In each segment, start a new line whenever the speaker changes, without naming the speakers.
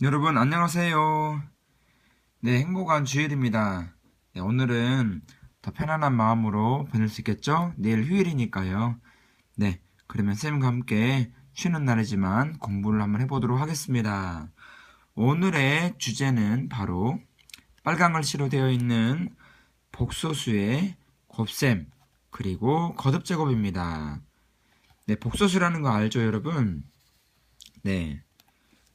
여러분 안녕하세요. 네, 행복한 주일입니다. 네, 오늘은 더 편안한 마음으로 보낼 수 있겠죠? 내일 휴일이니까요. 네, 그러면 쌤과 함께 쉬는 날이지만 공부를 한번 해보도록 하겠습니다. 오늘의 주제는 바로 빨간 글씨로 되어 있는 복소수의 곱셈 그리고 거듭제곱입니다. 네, 복소수라는 거 알죠, 여러분? 네.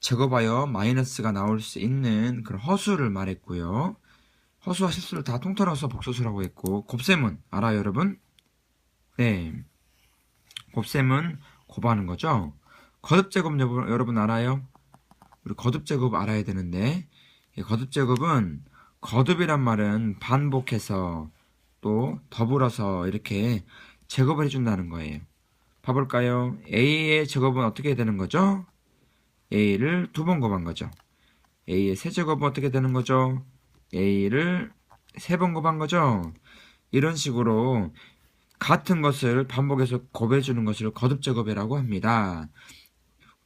제곱하여 마이너스가 나올 수 있는 그런 허수를 말했고요. 허수와 실수를 다 통틀어서 복소수라고 했고, 곱셈은 알아요, 여러분? 네. 곱셈은 곱하는 거죠. 거듭제곱 여러분 알아요? 우리 거듭제곱 알아야 되는데, 거듭제곱은 거듭이란 말은 반복해서 또 더불어서 이렇게 제곱을 해준다는 거예요. 봐볼까요? A의 제곱은 어떻게 되는 거죠? A를 두 번 곱한 거죠. A의 세제곱은 어떻게 되는 거죠? A를 세 번 곱한 거죠. 이런 식으로 같은 것을 반복해서 곱해주는 것을 거듭제곱이라고 합니다.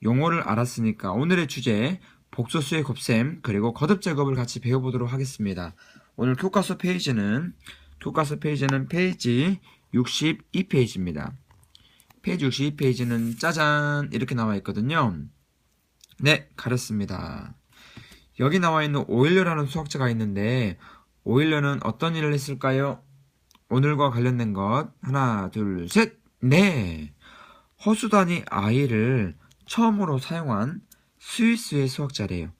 용어를 알았으니까 오늘의 주제 복소수의 곱셈 그리고 거듭제곱을 같이 배워보도록 하겠습니다. 오늘 교과서 페이지는 페이지 62페이지입니다. 페이지 62페이지는 짜잔 이렇게 나와 있거든요. 네, 가렸습니다. 여기 나와 있는 오일러라는 수학자가 있는데 오일러는 어떤 일을 했을까요? 오늘과 관련된 것 하나, 둘, 셋! 네! 허수단위 i를 처음으로 사용한 스위스의 수학자래요.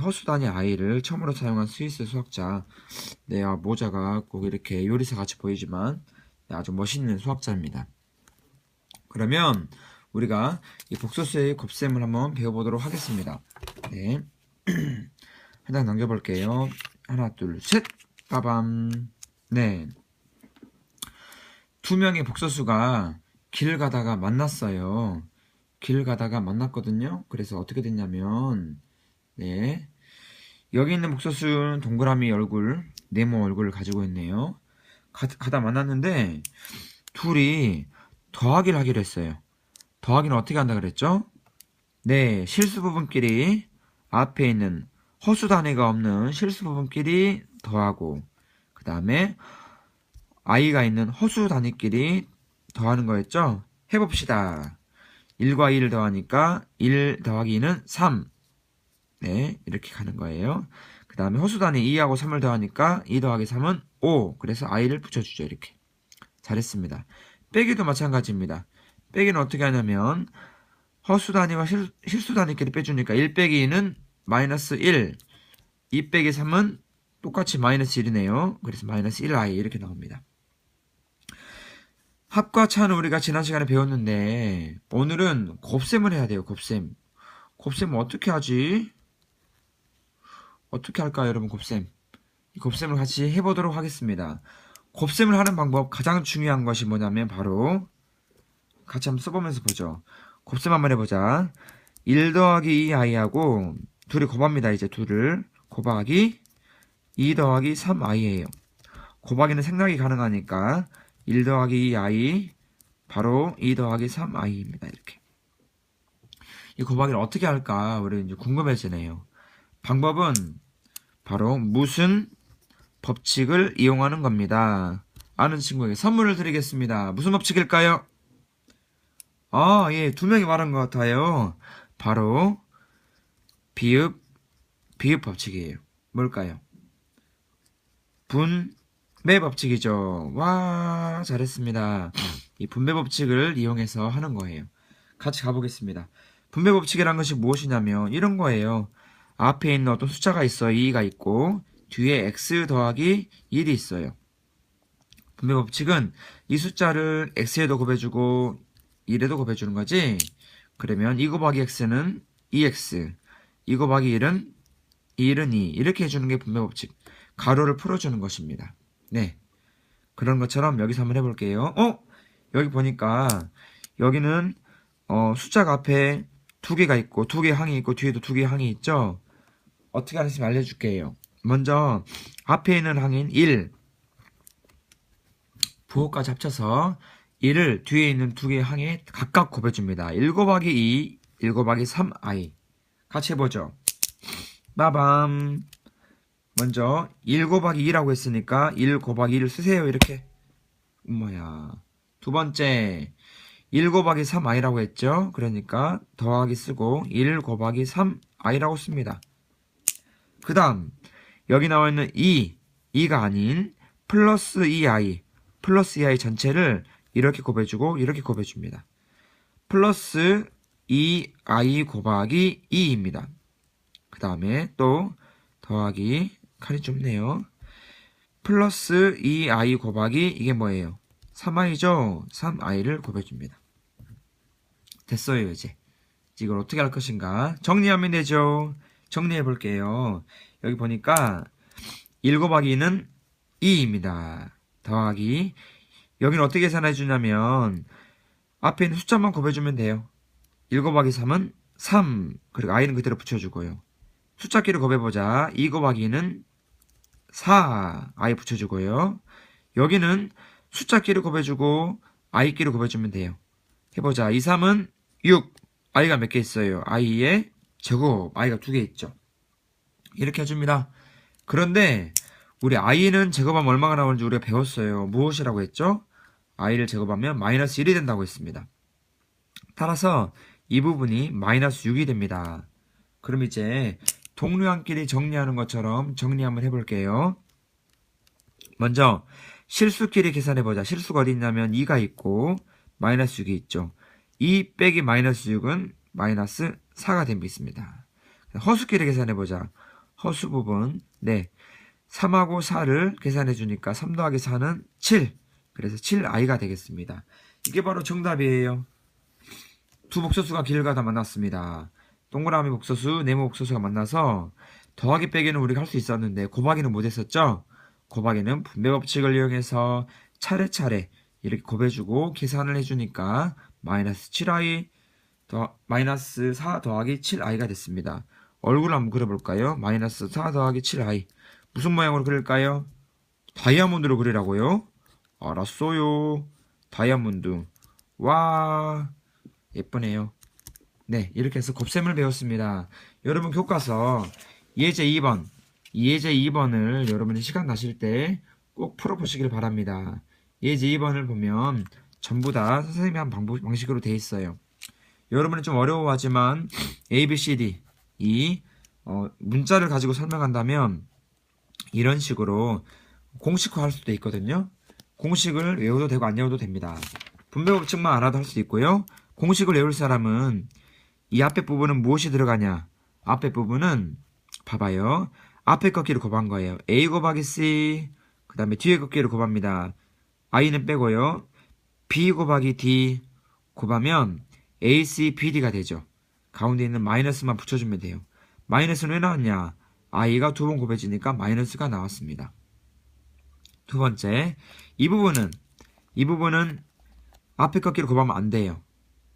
허수단위 i를 처음으로 사용한 스위스 수학자. 네, 모자가 꼭 이렇게 요리사 같이 보이지만 아주 멋있는 수학자입니다. 그러면 우리가 이 복소수의 곱셈을 한번 배워보도록 하겠습니다. 네. 한 장 넘겨볼게요. 하나, 둘, 셋! 빠밤. 네. 두 명의 복소수가 길 가다가 만났어요. 길 가다가 만났거든요. 그래서 어떻게 됐냐면, 네. 여기 있는 복소수는 동그라미 얼굴, 네모 얼굴을 가지고 있네요. 가다 만났는데, 둘이 더하기를 하기로 했어요. 더하기는 어떻게 한다 그랬죠? 네, 실수 부분끼리 앞에 있는 허수 단위가 없는 실수 부분끼리 더하고 그 다음에 i가 있는 허수 단위끼리 더하는 거였죠? 해봅시다. 1과 2를 더하니까 1 더하기 2는 3. 네, 이렇게 가는 거예요. 그 다음에 허수 단위 2하고 3을 더하니까 2 더하기 3은 5. 그래서 i를 붙여주죠. 이렇게. 잘했습니다. 빼기도 마찬가지입니다. 빼기는 어떻게 하냐면 허수 단위와 실수 단위끼리 빼주니까 1 빼기 2는 마이너스 1, 2 빼기 3은 똑같이 마이너스 1이네요. 그래서 마이너스 1i 이렇게 나옵니다. 합과 차는 우리가 지난 시간에 배웠는데 오늘은 곱셈을 해야 돼요. 곱셈. 곱셈을 어떻게 하지? 어떻게 할까요, 여러분? 곱셈. 이 곱셈을 같이 해보도록 하겠습니다. 곱셈을 하는 방법 가장 중요한 것이 뭐냐면 바로 같이 한번 써보면서 보죠. 곱셈 한번 해보자. 1 더하기 2i하고 둘이 곱합니다. 이제 둘을 곱하기 2 더하기 3i예요. 곱하기는 생략이 가능하니까 1 더하기 2i 바로 2 더하기 3i입니다. 이렇게. 이 곱하기를 어떻게 할까 우리 이제 궁금해지네요. 방법은 바로 무슨 법칙을 이용하는 겁니다. 아는 친구에게 선물을 드리겠습니다. 무슨 법칙일까요? 예, 두 명이 말한 것 같아요. 바로 비읍 법칙이에요. 뭘까요? 분배 법칙이죠. 와, 잘했습니다. 이 분배 법칙을 이용해서 하는 거예요. 같이 가보겠습니다. 분배 법칙이란 것이 무엇이냐면 이런 거예요. 앞에 있는 어떤 숫자가 있어요. 2가 있고 뒤에 x 더하기 1이 있어요. 분배 법칙은 이 숫자를 x에도 곱해주고 1에도 곱해주는 거지. 그러면 2 곱하기 x는 2x, 2 곱하기 1은 1은 2 이렇게 해주는 게 분배 법칙. 가로를 풀어주는 것입니다. 네, 그런 것처럼 여기서 한번 해볼게요. 여기 보니까 여기는 숫자가 앞에 두 개가 있고 두 개의 항이 있고 뒤에도 두 개의 항이 있죠. 어떻게 하는지 알려줄게요. 먼저 앞에 있는 항인 1 부호까지 합쳐서 1을 뒤에 있는 두 개의 항에 각각 곱해줍니다. 1 곱하기 2, 1 곱하기 3i 같이 해보죠. 빠밤. 먼저 1 곱하기 2라고 했으니까 1 곱하기 1을 쓰세요. 이렇게. 뭐야. 두 번째 1 곱하기 3i라고 했죠. 그러니까 더하기 쓰고 1 곱하기 3i라고 씁니다. 그 다음 여기 나와 있는 2가 아닌 플러스 2i, 플러스 2i 전체를 이렇게 곱해주고 이렇게 곱해줍니다. 플러스 2i 곱하기 2입니다. 그 다음에 또 더하기, 칼이 좁네요. 플러스 2i 곱하기 이게 뭐예요? 3i죠? 3i를 곱해줍니다. 됐어요. 이제 이걸 어떻게 할 것인가 정리하면 되죠. 정리해 볼게요. 여기 보니까 1 곱하기 2는 2입니다. 더하기 여기는 어떻게 계산해 주냐면 앞에 있는 숫자만 곱해주면 돼요. 1 곱하기 3은 3, 그리고 i는 그대로 붙여주고요. 숫자끼리 곱해보자. 2 곱하기 2는 4, i 붙여주고요. 여기는 숫자끼리 곱해주고 i끼리 곱해주면 돼요. 해보자. 2, 3은 6, i가 몇 개 있어요? i의 제곱, i가 2개 있죠. 이렇게 해줍니다. 그런데 우리 i는 제곱하면 얼마가 나오는지 우리가 배웠어요. 무엇이라고 했죠? i를 제곱하면 마이너스 1이 된다고 했습니다. 따라서 이 부분이 마이너스 6이 됩니다. 그럼 이제 동류항끼리 정리하는 것처럼 정리 한번 해볼게요. 먼저 실수끼리 계산해보자. 실수가 어디 있냐면 2가 있고 마이너스 6이 있죠. 2 빼기 마이너스 6은 마이너스 4가 됩니다. 허수끼리 계산해보자. 허수 부분, 네, 3하고 4를 계산해주니까 3 더하기 4는 7. 그래서 7i가 되겠습니다. 이게 바로 정답이에요. 두 복소수가 길을 가다 만났습니다. 동그라미 복소수, 네모 복소수가 만나서 더하기 빼기는 우리가 할 수 있었는데 곱하기는 못했었죠? 곱하기는 분배 법칙을 이용해서 차례차례 이렇게 곱해주고 계산을 해주니까 마이너스 7i 마이너스 4 더하기 7i가 됐습니다. 얼굴을 한번 그려볼까요? 마이너스 4 더하기 7i 무슨 모양으로 그릴까요? 다이아몬드로 그리라고요? 알았어요. 다이아몬드. 와, 예쁘네요. 네, 이렇게 해서 곱셈을 배웠습니다. 여러분 교과서 예제 2번, 예제 2번을 여러분이 시간 나실 때 꼭 풀어보시길 바랍니다. 예제 2번을 보면 전부 다 선생님이 한 방식으로 되어 있어요. 여러분이 좀 어려워하지만 A, B, C, D 이 문자를 가지고 설명한다면 이런 식으로 공식화할 수도 있거든요. 공식을 외워도 되고 안 외워도 됩니다. 분배 법칙만 알아도 할 수 있고요. 공식을 외울 사람은 이 앞에 부분은 무엇이 들어가냐? 앞에 부분은 봐봐요. 앞에 꺾기를 곱한 거예요. A 곱하기 C, 그 다음에 뒤에 꺾기를 곱합니다. i는 빼고요. B 곱하기 D 곱하면 A, C, B, D가 되죠. 가운데 있는 마이너스만 붙여주면 돼요. 마이너스는 왜 나왔냐? i가 두 번 곱해지니까 마이너스가 나왔습니다. 두 번째, 이 부분은 앞에 꺾기를 곱하면 안 돼요.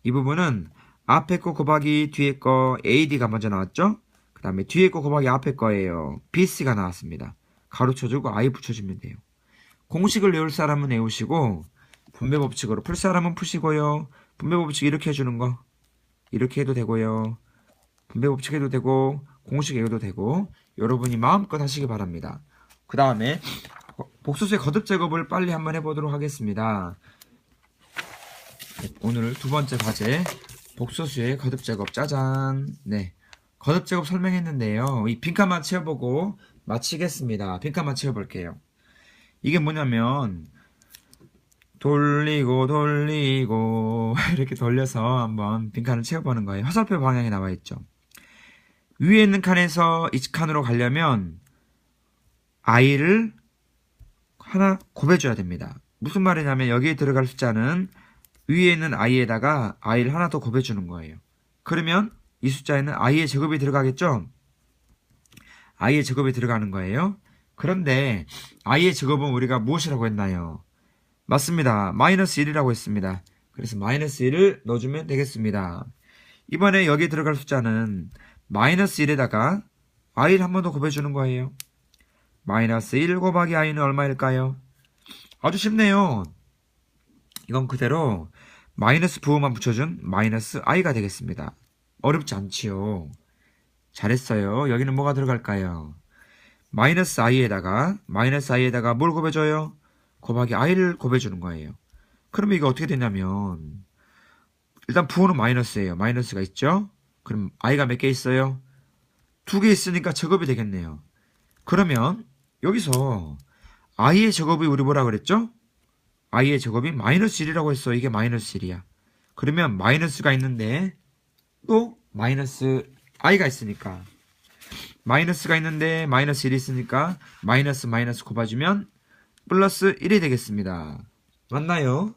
이 부분은 앞에 거 곱하기 뒤에 거 AD가 먼저 나왔죠? 그 다음에 뒤에 거 곱하기 앞에 거예요. BC가 나왔습니다. 가로쳐주고 I 붙여주면 돼요. 공식을 외울 사람은 외우시고 분배 법칙으로 풀 사람은 푸시고요. 분배 법칙 이렇게 해주는 거 이렇게 해도 되고요. 분배 법칙 해도 되고 공식 외워도 되고 여러분이 마음껏 하시기 바랍니다. 그 다음에 복소수의 거듭 제곱을 빨리 한번 해보도록 하겠습니다. 오늘 두 번째 과제 복소수의 거듭 제곱 짜잔. 네, 거듭 제곱 설명했는데요. 이 빈칸만 채워보고 마치겠습니다. 빈칸만 채워볼게요. 이게 뭐냐면 돌리고 이렇게 돌려서 한번 빈칸을 채워보는 거예요. 화살표 방향이 나와 있죠. 위에 있는 칸에서 이 칸으로 가려면 i를 하나 곱해줘야 됩니다. 무슨 말이냐면 여기에 들어갈 숫자는 위에 있는 i에다가 i를 하나 더 곱해주는 거예요. 그러면 이 숫자에는 i의 제곱이 들어가겠죠? i의 제곱이 들어가는 거예요. 그런데 i의 제곱은 우리가 무엇이라고 했나요? 맞습니다. 마이너스 1이라고 했습니다. 그래서 마이너스 1을 넣어주면 되겠습니다. 이번에 여기에 들어갈 숫자는 마이너스 1에다가 i를 한 번 더 곱해주는 거예요. 마이너스 1 곱하기 i는 얼마일까요? 아주 쉽네요. 이건 그대로 마이너스 부호만 붙여준 마이너스 i가 되겠습니다. 어렵지 않지요. 잘했어요. 여기는 뭐가 들어갈까요? 마이너스 i에다가 뭘 곱해줘요? 곱하기 i를 곱해주는 거예요. 그러면 이거 어떻게 되냐면 일단 부호는 마이너스예요. 마이너스가 있죠? 그럼 i가 몇 개 있어요? 2개 있으니까 제곱이 되겠네요. 그러면 여기서 i의 제곱이 우리 뭐라 그랬죠? i의 제곱이 마이너스 1이라고 했어. 이게 마이너스 1이야. 그러면 마이너스가 있는데 또 마이너스 i가 있으니까 마이너스가 있는데 마이너스 1이 있으니까 마이너스 마이너스 곱해주면 플러스 1이 되겠습니다. 맞나요?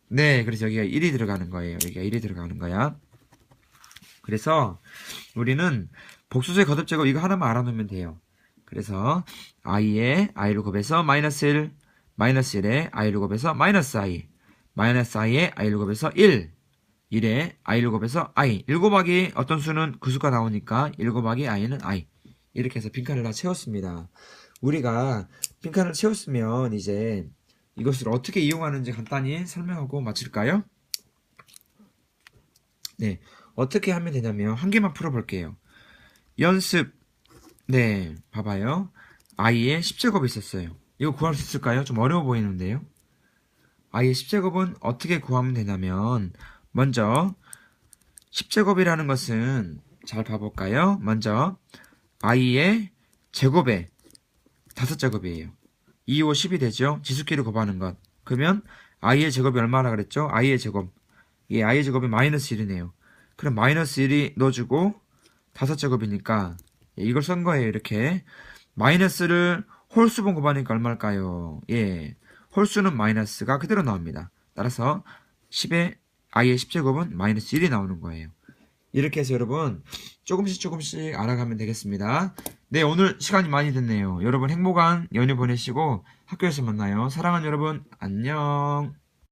네, 그래서 여기가 1이 들어가는 거예요. 여기가 1이 들어가는 거야. 그래서 우리는 복수수의 거듭제곱 이거 하나만 알아놓으면 돼요. 그래서 i에 i를 곱해서 마이너스 1, 마이너스 1에 i를 곱해서 마이너스 i, 마이너스 i에 i를 곱해서 1, 1에 i를 곱해서 i. 1 곱하기 어떤 수는 그 수가 나오니까 1 곱하기 i는 i. 이렇게 해서 빈칸을 다 채웠습니다. 우리가 빈칸을 채웠으면 이제 이것을 어떻게 이용하는지 간단히 설명하고 마칠까요? 네, 어떻게 하면 되냐면 한 개만 풀어볼게요. 연습. 네, 봐봐요. i의 10제곱이 있었어요. 이거 구할 수 있을까요? 좀 어려워 보이는데요. i의 10제곱은 어떻게 구하면 되냐면 먼저 10제곱이라는 것은 잘 봐볼까요? 먼저 i의 제곱에 5제곱이에요. 2, 5, 10이 되죠? 지수끼리 곱하는 것. 그러면 i의 제곱이 얼마나 그랬죠? i의 제곱. 예, i의 제곱이 마이너스 1이네요. 그럼 마이너스 1이 넣어주고 5제곱이니까 이걸 쓴 거예요. 이렇게 마이너스를 홀수분 곱하니까 얼마일까요? 예, 홀수는 마이너스가 그대로 나옵니다. 따라서 10의 i의 10제곱은 마이너스 1이 나오는 거예요. 이렇게 해서 여러분 조금씩 알아가면 되겠습니다. 네, 오늘 시간이 많이 됐네요. 여러분 행복한 연휴 보내시고 학교에서 만나요. 사랑하는 여러분, 안녕.